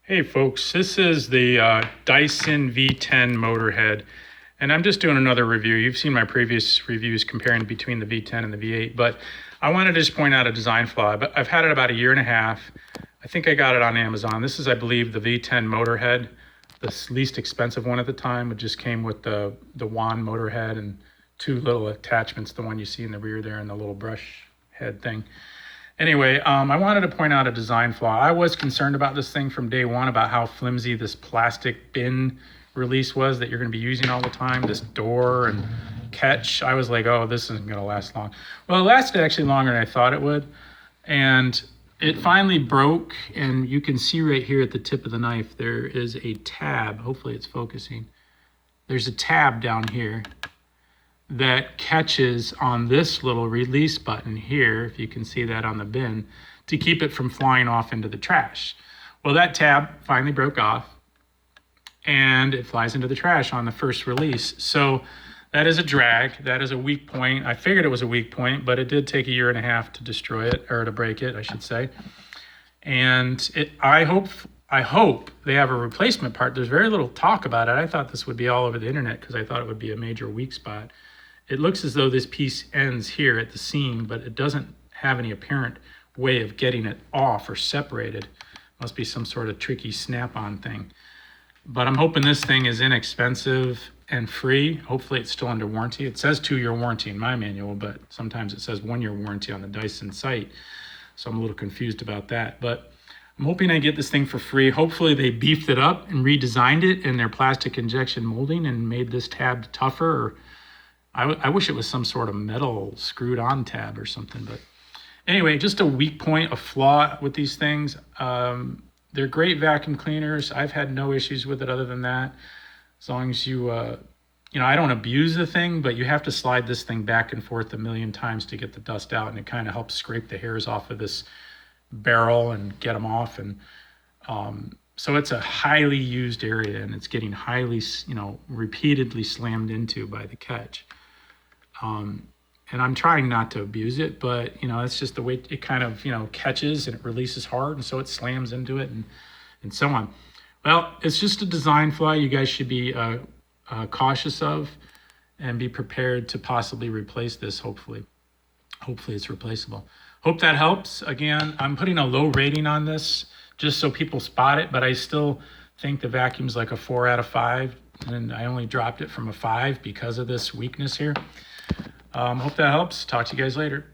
Hey folks, this is the Dyson V10 motor head, and I'm just doing another review. You've seen my previous reviews comparing between the V10 and the V8, but I wanted to just point out a design flaw. But I've had it about a year and a half. I think I got it on Amazon. This is, I believe, the V10 motor head, the least expensive one at the time. It just came with the wand motor head and two little attachments, the one you see in the rear there and the little brush head thing. Anyway, I wanted to point out a design flaw. I was concerned about this thing from day one about how flimsy this plastic bin release was that you're going to be using all the time, this door and catch. I was like, oh, this isn't going to last long. Well, it lasted actually longer than I thought it would. And it finally broke, and you can see right here at the tip of the knife, there is a tab. Hopefully it's focusing. There's a tab down here that catches on this little release button here, if you can see that on the bin, to keep it from flying off into the trash. Well, that tab finally broke off and it flies into the trash on the first release. So that is a drag. That is a weak point. I figured it was a weak point, but it did take a year and a half to destroy it, or to break it, I should say. And I hope they have a replacement part. There's very little talk about it. I thought this would be all over the internet because I thought it would be a major weak spot. It looks as though this piece ends here at the seam, but it doesn't have any apparent way of getting it off or separated. Must be some sort of tricky snap-on thing. But I'm hoping this thing is inexpensive and free. Hopefully it's still under warranty. It says 2-year warranty in my manual, but sometimes it says 1-year warranty on the Dyson site. So I'm a little confused about that. But I'm hoping I get this thing for free. Hopefully they beefed it up and redesigned it in their plastic injection molding and made this tab tougher, or I wish it was some sort of metal screwed on tab or something. But anyway, just a weak point, a flaw with these things. They're great vacuum cleaners. I've had no issues with it other than that. As long as you, I don't abuse the thing, but you have to slide this thing back and forth a million times to get the dust out. And it kind of helps scrape the hairs off of this barrel and get them off. And so it's a highly used area, and it's getting highly, repeatedly slammed into by the catch. And I'm trying not to abuse it, but it's just the way it kind of catches and it releases hard, and so it slams into it and so on. Well, it's just a design flaw you guys should be cautious of and be prepared to possibly replace this. Hopefully it's replaceable. Hope that helps. Again, I'm putting a low rating on this just so people spot it, but I still think the vacuum's like a 4 out of 5, and I only dropped it from a 5 because of this weakness here. Hope that helps. Talk to you guys later.